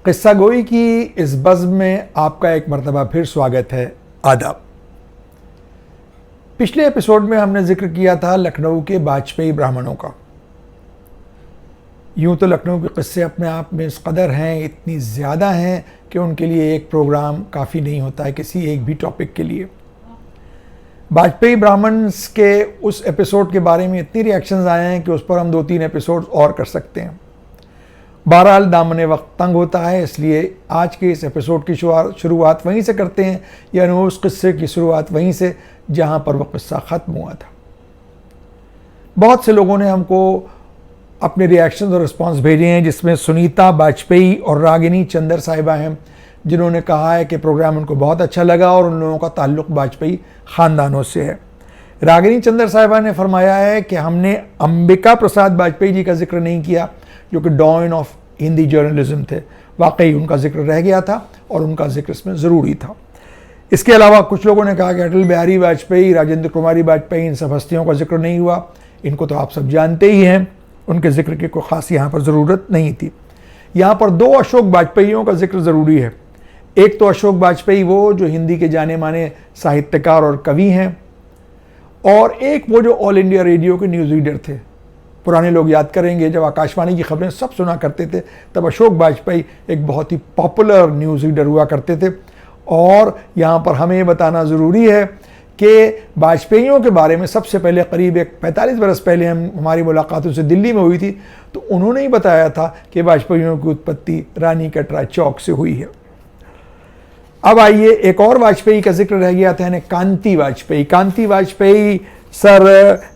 किस्सा गोई की इस बज़्म में आपका एक मरतबा फिर स्वागत है। आदाब। पिछले एपिसोड में हमने जिक्र किया था लखनऊ के वाजपेयी ब्राह्मणों का। यूँ तो लखनऊ के किस्से अपने आप में इस कदर हैं, इतनी ज़्यादा हैं कि उनके लिए एक प्रोग्राम काफ़ी नहीं होता है किसी एक भी टॉपिक के लिए। वाजपेयी ब्राह्मण्स के उस एपिसोड के बारे में इतनी रिएक्शंस आए हैं कि उस पर हम 2-3 एपिसोड्स और कर सकते हैं। बहरहाल दामने वक्त तंग होता है, इसलिए आज के इस एपिसोड की शुरुआत वहीं से करते हैं, यानी उस किस्से की शुरुआत वहीं से जहां पर वह किस्सा ख़त्म हुआ था। बहुत से लोगों ने हमको अपने रिएक्शंस और रिस्पांस भेजे हैं, जिसमें सुनीता वाजपेयी और रागिनी चंदर साहिबा हैं, जिन्होंने कहा है कि प्रोग्राम उनको बहुत अच्छा लगा और उन लोगों का ताल्लुक़ वाजपेयी ख़ानदानों से है। रागिनी चंदर साहिबा ने फरमाया है कि हमने अंबिका प्रसाद वाजपेयी जी का जिक्र नहीं किया, जो कि डॉन ऑफ हिंदी जर्नलिज्म थे। वाकई उनका जिक्र रह गया था और उनका जिक्र इसमें ज़रूरी था। इसके अलावा कुछ लोगों ने कहा कि अटल बिहारी वाजपेयी, राजेंद्र कुमारी वाजपेयी, इन सब हस्तियों का जिक्र नहीं हुआ। इनको तो आप सब जानते ही हैं, उनके जिक्र की कोई ख़ास यहाँ पर ज़रूरत नहीं थी। यहाँ पर 2 अशोक वाजपेयियों का जिक्र ज़रूरी है। एक तो अशोक वाजपेयी वो जो हिंदी के जाने माने साहित्यकार और कवि हैं, और एक वो जो ऑल इंडिया रेडियो के न्यूज़ रीडर थे। पुराने लोग याद करेंगे, जब आकाशवाणी की खबरें सब सुना करते थे तब अशोक वाजपेयी एक बहुत ही पॉपुलर न्यूज़ रीडर हुआ करते थे। और यहाँ पर हमें ये बताना ज़रूरी है कि वाजपेयियों के बारे में सबसे पहले करीब 45 बरस पहले हमारी मुलाकात उनसे दिल्ली में हुई थी, तो उन्होंने ही बताया था कि वाजपेयियों की उत्पत्ति रानी कटरा चौक से हुई है। अब आइए, एक और वाजपेयी का जिक्र रह गया था, यानी कांति वाजपेयी। कांति वाजपेयी सर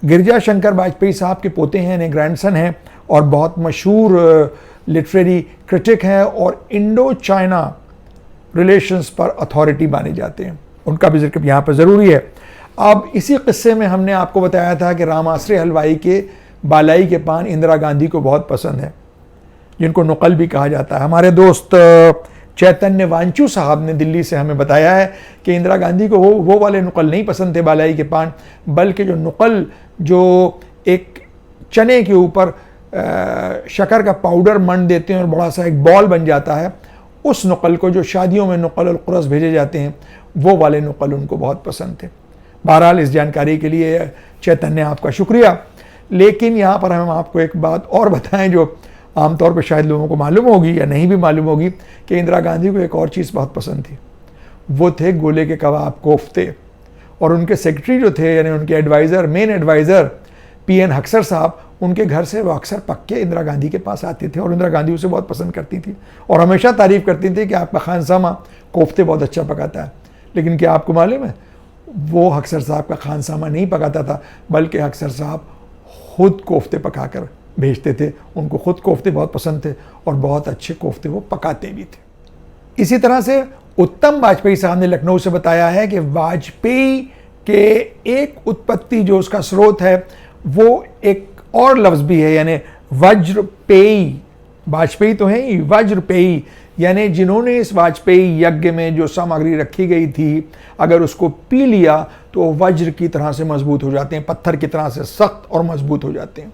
गिरजा शंकर वाजपेयी साहब के पोते हैं, यानी ग्रैंडसन हैं, और बहुत मशहूर लिटरेरी क्रिटिक हैं और इंडो चाइना रिलेशंस पर अथॉरिटी माने जाते हैं। उनका भी जिक्र यहाँ पर ज़रूरी है। अब इसी किस्से में हमने आपको बताया था कि राम आश्रय हलवाई के बालाई के पान इंदिरा गांधी को बहुत पसंद है, जिनको नुकल भी कहा जाता है। हमारे दोस्त चैतन्य वांचू साहब ने दिल्ली से हमें बताया है कि इंदिरा गांधी को वो वाले नुकल नहीं पसंद थे बालाई के पान, बल्कि जो नुकल जो एक चने के ऊपर शक्कर का पाउडर मंड देते हैं और बड़ा सा एक बॉल बन जाता है, उस नुकल को, जो शादियों में नुकल और कुरस भेजे जाते हैं, वो वाले नुकल उनको बहुत पसंद थे। बहरहाल इस जानकारी के लिए चैतन्य आपका शुक्रिया। लेकिन यहाँ पर हम आपको एक बात और बताएं जो आमतौर पर शायद लोगों को मालूम होगी या नहीं भी मालूम होगी, कि इंदिरा गांधी को एक और चीज़ बहुत पसंद थी। वो थे गोले के कबाब, कोफ्ते। और उनके सेक्रेटरी जो थे, यानी उनके advisor, main advisor PN Haksar sahab, उनके घर से वो अक्सर पक्के इंदिरा गांधी के पास आते थे और इंदिरा गांधी उसे बहुत पसंद करती थी और हमेशा तारीफ़ करती थी कि आपका खानसामा कोफ्ते बहुत अच्छा पकाता है। लेकिन क्या आपको मालूम है, वो हक्सर साहब का खानसामा नहीं पकाता था, बल्कि हक्सर साहब खुद कोफ्ते पका कर भेजते थे। उनको खुद कोफ्ते बहुत पसंद थे और बहुत अच्छे कोफ्ते वो पकाते भी थे। इसी तरह से उत्तम वाजपेयी साहब ने लखनऊ से बताया है कि वाजपेयी के एक उत्पत्ति जो उसका स्रोत है, वो एक और लफ्ज़ भी है, यानी वज्रपेयी। वाजपेयी तो है ही, वज्रपेयी, यानी जिन्होंने इस वाजपेयी यज्ञ में जो सामग्री रखी गई थी, अगर उसको पी लिया तो वज्र की तरह से मजबूत हो जाते हैं, पत्थर की तरह से सख्त और मजबूत हो जाते हैं।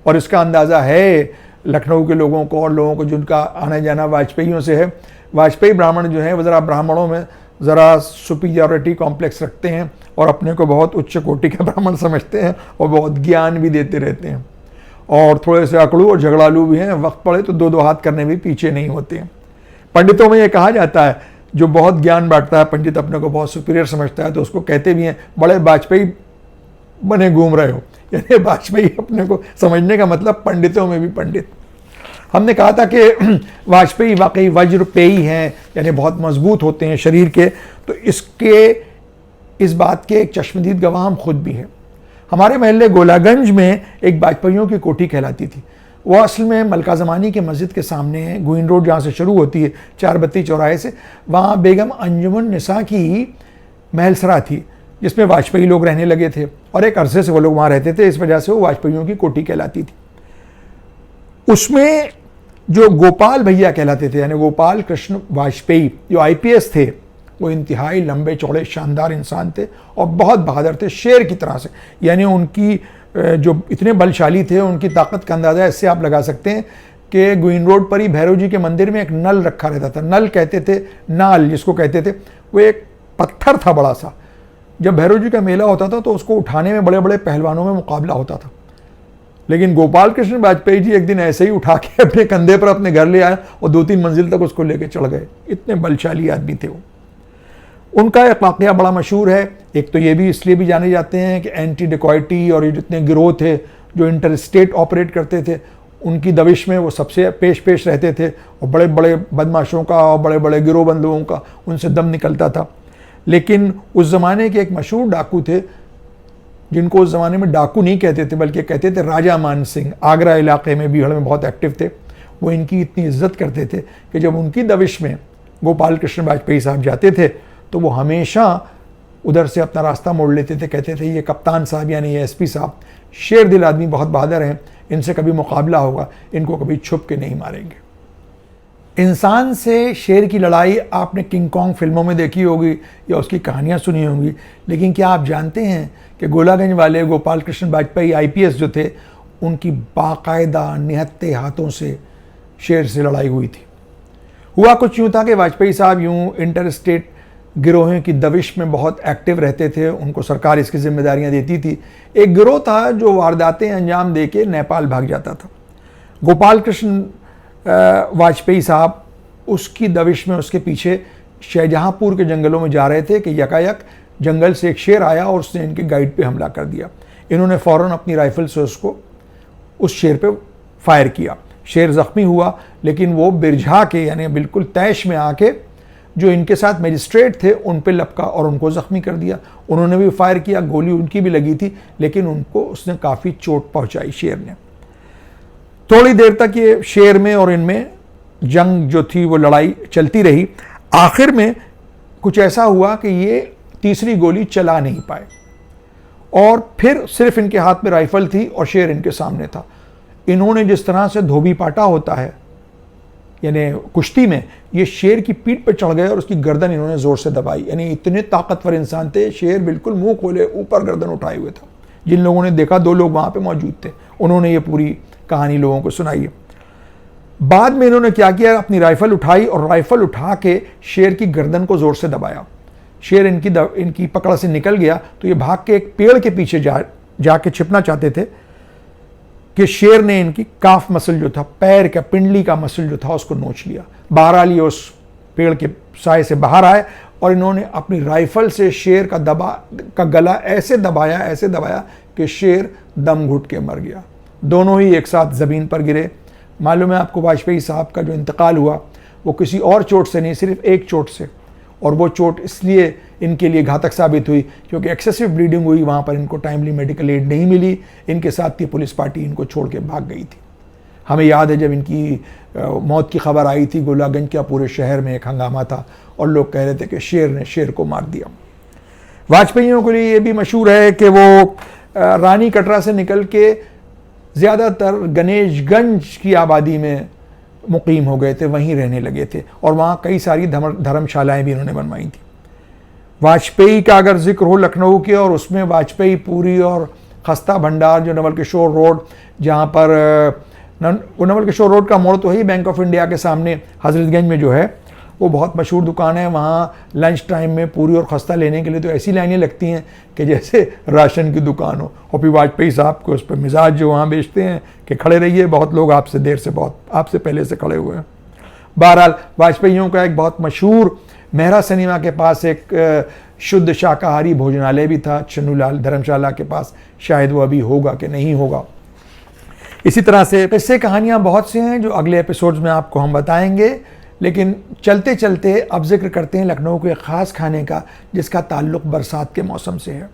और इसका अंदाज़ा है लखनऊ के लोगों को और लोगों को जिनका आना जाना वाजपेयियों से है। वाजपेयी ब्राह्मण जो हैं वो ज़रा ब्राह्मणों में ज़रा सुपीरियरिटी कॉम्प्लेक्स रखते हैं और अपने को बहुत उच्च कोटि का ब्राह्मण समझते हैं और बहुत ज्ञान भी देते रहते हैं, और थोड़े से अकड़ू और झगड़ालू भी हैं। वक्त पड़े तो 2-2 हाथ करने भी पीछे नहीं होते हैं। पंडितों में ये कहा जाता है, जो बहुत ज्ञान बांटता है, पंडित अपने को बहुत सुपीरियर समझता है, तो उसको कहते भी हैं बड़े वाजपेयी बने घूम रहे हो। यानी वाजपेयी अपने को समझने का मतलब पंडितों में भी पंडित। हमने कहा था कि वाजपेयी वाकई वज्रपेयी हैं, यानी बहुत मजबूत होते हैं शरीर के। तो इस बात के एक चश्मदीद गवाह हम खुद भी हैं। हमारे महल्ले गोलागंज में एक वाजपेयियों की कोठी कहलाती थी। वो असल में मलका ज़मानी के मस्जिद के सामने है, गुइन रोड जहाँ से शुरू होती है, 4 बत्ती चौराहे से, वहाँ बेगम अंजुमन निसा की महलसरा थी, जिसमें वाजपेयी लोग रहने लगे थे और एक अरसे से वो लोग वहाँ रहते थे। इस वजह से वो वाजपेयियों की कोठी कहलाती थी। उसमें जो गोपाल भैया कहलाते थे, यानी गोपाल कृष्ण वाजपेयी, जो IPS थे, वो इंतहाई लंबे चौड़े शानदार इंसान थे और बहुत बहादुर थे, शेर की तरह से। यानी उनकी जो इतने बलशाली थे, उनकी ताकत का अंदाज़ा इससे आप लगा सकते हैं कि ग्वीन रोड पर ही भैरव जी के मंदिर में एक नल रखा रहता था। नल कहते थे, नाल जिसको कहते थे, वो एक पत्थर था बड़ा सा। जब भैरव जी का मेला होता था तो उसको उठाने में बड़े बड़े पहलवानों में मुकाबला होता था। लेकिन गोपाल कृष्ण वाजपेयी जी एक दिन ऐसे ही उठा के अपने कंधे पर अपने घर ले आए और 2-3 मंजिल तक उसको लेके चढ़ गए। इतने बलशाली आदमी थे वो। उनका एक वाकया बड़ा मशहूर है। एक तो ये भी इसलिए भी जाने जाते हैं कि एंटी डिकॉइटी और ये जितने गिरोह थे जो इंटर स्टेट ऑपरेट करते थे, उनकी दबिश में वो सबसे पेश रहते थे और बड़े बड़े बदमाशों का और बड़े बड़े गिरोह बंदुओं का उनसे दम निकलता था। लेकिन उस ज़माने के एक मशहूर डाकू थे, जिनको उस ज़माने में डाकू नहीं कहते थे बल्कि कहते थे राजा मान सिंह। आगरा इलाके में बीहड़ में बहुत एक्टिव थे। वो इनकी इतनी इज्जत करते थे कि जब उनकी दबिश में गोपाल कृष्ण वाजपेयी साहब जाते थे तो वो हमेशा उधर से अपना रास्ता मोड़ लेते थे। कहते थे ये कप्तान साहब यानी ये एसपी साहब शेर दिल आदमी, बहुत बहादुर हैं, इनसे कभी मुकाबला होगा, इनको कभी छुप के नहीं मारेंगे। इंसान से शेर की लड़ाई आपने किंग कॉन्ग फिल्मों में देखी होगी या उसकी कहानियाँ सुनी होंगी, लेकिन क्या आप जानते हैं कि गोलागंज वाले गोपाल कृष्ण वाजपेयी आईपीएस जो थे, उनकी बाकायदा निहत्ते हाथों से शेर से लड़ाई हुई थी। हुआ कुछ यूँ था कि वाजपेयी साहब यूँ इंटर स्टेट गिरोहों की दबिश में बहुत एक्टिव रहते थे, उनको सरकार इसकी जिम्मेदारियां देती थी। एक गिरोह था जो वारदातें अंजाम दे के नेपाल भाग जाता था। गोपाल कृष्ण वाजपेयी साहब उसकी दबिश में उसके पीछे शाहजहांपुर के जंगलों में जा रहे थे कि यकायक जंगल से एक शेर आया और उसने इनके गाइड पे हमला कर दिया। इन्होंने फ़ौरन अपनी राइफल से उस शेर पे फायर किया। शेर ज़ख्मी हुआ, लेकिन वो बिरझा के यानी बिल्कुल तैश में आके जो इनके साथ मजिस्ट्रेट थे उन पे लपका और उनको ज़ख्मी कर दिया। उन्होंने भी फायर किया, गोली उनकी भी लगी थी, लेकिन उनको उसने काफ़ी चोट पहुंचाई शेर ने। थोड़ी देर तक ये शेर में और इनमें जंग जो थी वो लड़ाई चलती रही। आखिर में कुछ ऐसा हुआ कि ये तीसरी गोली चला नहीं पाए और फिर सिर्फ इनके हाथ में राइफल थी और शेर इनके सामने था। इन्होंने जिस तरह से धोबी पाटा होता है यानी कुश्ती में, ये शेर की पीठ पर चढ़ गए और उसकी गर्दन इन्होंने जोर से दबाई। यानी इतने ताकतवर इंसान थे, शेर बिल्कुल मुंह खोले ऊपर गर्दन उठाए हुए था। जिन लोगों ने देखा, 2 लोग वहां पे मौजूद थे, उन्होंने ये पूरी कहानी लोगों को सुनाई है। बाद में इन्होंने क्या किया, अपनी राइफल उठाई और राइफल उठा के शेर की गर्दन को जोर से दबाया। शेर इनकी पकड़ से निकल गया तो ये भाग के एक पेड़ के पीछे जाके छिपना चाहते थे कि शेर ने इनकी काफ मसल जो था, पैर का पिंडली का मसल जो था, उसको नोच लिया। बहरहाल ये उस पेड़ के साए से बाहर आए और इन्होंने अपनी राइफल से शेर का गला ऐसे दबाया कि शेर दम घुट के मर गया। दोनों ही एक साथ ज़मीन पर गिरे। मालूम है आपको, वाजपेयी साहब का जो इंतकाल हुआ वो किसी और चोट से नहीं, सिर्फ एक चोट से, और वो चोट इसलिए इनके लिए घातक साबित हुई क्योंकि एक्सेसिव ब्लीडिंग हुई, वहाँ पर इनको टाइमली मेडिकल एड नहीं मिली। इनके साथ की पुलिस पार्टी इनको छोड़ के भाग गई थी। हमें याद है जब इनकी मौत की खबर आई थी, गोलागंज का पूरे शहर में एक हंगामा था और लोग कह रहे थे कि शेर ने शेर को मार दिया। वाजपेयियों के लिए ये भी मशहूर है कि वो रानी कटरा से निकल के ज़्यादातर गणेशगंज की आबादी में मुकीम हो गए थे, वहीं रहने लगे थे और वहाँ कई सारी धर्मशालाएँ भी इन्होंने बनवाई थी। वाजपेयी का अगर जिक्र हो लखनऊ के, और उसमें वाजपेयी पूरी और खस्ता भंडार जो नवल किशोर रोड, जहाँ पर नवल किशोर रोड का मोड़ तो है ही बैंक ऑफ इंडिया के सामने हजरतगंज में जो है, वो बहुत मशहूर दुकान है। वहाँ लंच टाइम में पूरी और खस्ता लेने के लिए तो ऐसी लाइनें लगती हैं कि जैसे राशन की दुकान हो। और फिर वाजपेयी साहब को उस पर मिजाज जो वहाँ बेचते हैं कि खड़े रहिए, बहुत लोग आपसे पहले से खड़े हुए हैं। बहरहाल वाजपेयियों का एक बहुत मशहूर मेहरा सिनेमा के पास एक शुद्ध शाकाहारी भोजनालय भी था, चन्नूलाल धर्मशाला के पास। शायद वो अभी होगा कि नहीं होगा। इसी तरह से किस्से कहानियाँ बहुत से हैं जो अगले एपिसोड्स में आपको हम बताएंगे, लेकिन चलते चलते अब जिक्र करते हैं लखनऊ के एक ख़ास खाने का जिसका ताल्लुक़ बरसात के मौसम से है।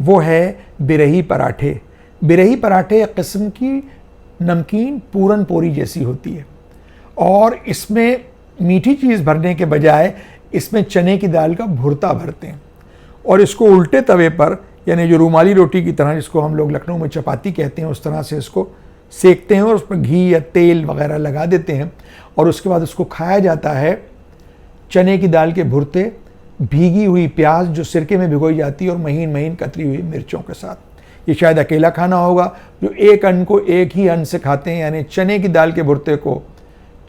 वो है बिरही पराठे। बिरही पराठे एक किस्म की नमकीन पूरन पोरी जैसी होती है और इसमें मीठी चीज़ भरने के बजाय इसमें चने की दाल का भुर्ता भरते हैं और इसको उल्टे तवे पर, यानी जो रूमाली रोटी की तरह, जिसको हम लोग लखनऊ में चपाती कहते हैं, उस तरह से इसको सेकते हैं और उस पर घी या तेल वगैरह लगा देते हैं और उसके बाद उसको खाया जाता है चने की दाल के भुर्ते, भीगी हुई प्याज जो सिरके में भिगोई जाती है और महीन महीन कतरी हुई मिर्चों के साथ। ये शायद अकेला खाना होगा जो एक अन्न को एक ही अन्न से खाते हैं, यानी चने की दाल के भुर्ते को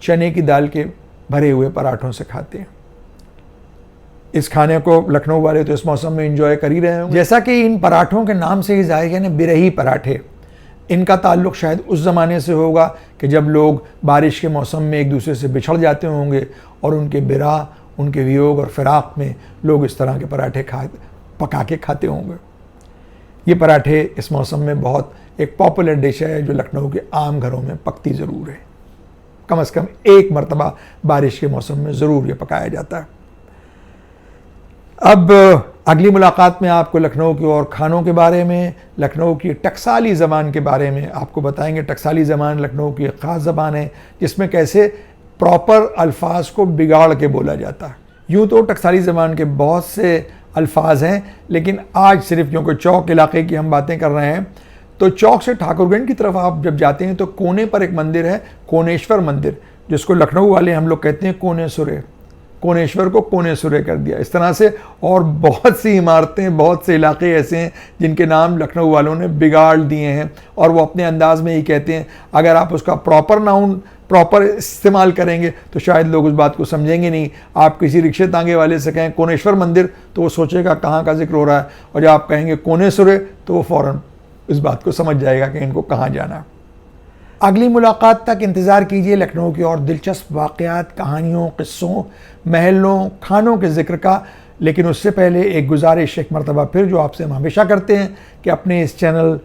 चने की दाल के भरे हुए पराठों से खाते हैं। इस खाने को लखनऊ वाले तो इस मौसम में एंजॉय कर ही रहे होंगे। जैसा कि इन पराठों के नाम से ही जाहिर है ना, बिरही पराठे, इनका ताल्लुक़ शायद उस ज़माने से होगा कि जब लोग बारिश के मौसम में एक दूसरे से बिछड़ जाते होंगे और उनके बिरह, उनके वियोग और फिराक में लोग इस तरह के पराठे पका के खाते होंगे। ये पराठे इस मौसम में बहुत एक पॉपुलर डिश है जो लखनऊ के आम घरों में पकती ज़रूर है। कम से कम एक मरतबा बारिश के मौसम में ज़रूर ये पकाया जाता है। अब अगली मुलाकात में आपको लखनऊ के और खानों के बारे में, लखनऊ की टकसाली ज़बान के बारे में आपको बताएंगे। टकसाली ज़बान लखनऊ की एक ख़ास ज़बान है जिसमें कैसे प्रॉपर अल्फाज को बिगाड़ के बोला जाता है। यूँ तो टकसाली ज़बान के बहुत से अल्फाज हैं, लेकिन आज सिर्फ क्योंकि चौक इलाके की हम बातें कर रहे हैं, तो चौक से ठाकुरगंज की तरफ आप जब जाते हैं तो कोने पर एक मंदिर है, कोनेश्वर मंदिर, जिसको लखनऊ वाले हम लोग कहते हैं कोने सुरे। कोनेश्वर को कोने सुरे कर दिया। इस तरह से और बहुत सी इमारतें, बहुत से इलाके ऐसे हैं जिनके नाम लखनऊ वालों ने बिगाड़ दिए हैं और वो अपने अंदाज में ही कहते हैं। अगर आप उसका प्रॉपर नाउन प्रॉपर इस्तेमाल करेंगे तो शायद लोग उस बात को समझेंगे नहीं। आप किसी रिक्शे तांगे वाले से कहें कोनेश्वर मंदिर तो वो सोचेगा कहाँ का जिक्र हो रहा है, और जब आप कहेंगे कोने सुरे तो वो फ़ौरन इस बात को समझ जाएगा कि इनको कहाँ जाना है। अगली मुलाकात तक इंतज़ार कीजिए लखनऊ की और दिलचस्प वाक़यात, कहानियों, क़िस्सों, महलों, खानों के ज़िक्र का। लेकिन उससे पहले एक गुजारिश एक मरतबा फिर जो आपसे हम हमेशा करते हैं कि अपने इस चैनल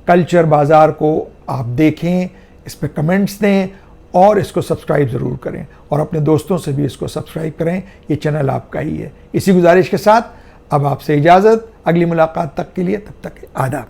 कल्चर बाज़ार को आप देखें, इस पर कमेंट्स दें और इसको सब्सक्राइब ज़रूर करें और अपने दोस्तों से भी इसको सब्सक्राइब करें। ये चैनल आपका ही है। इसी गुजारिश के साथ अब आपसे इजाज़त, अगली मुलाकात तक के लिए, तब तक आदाब।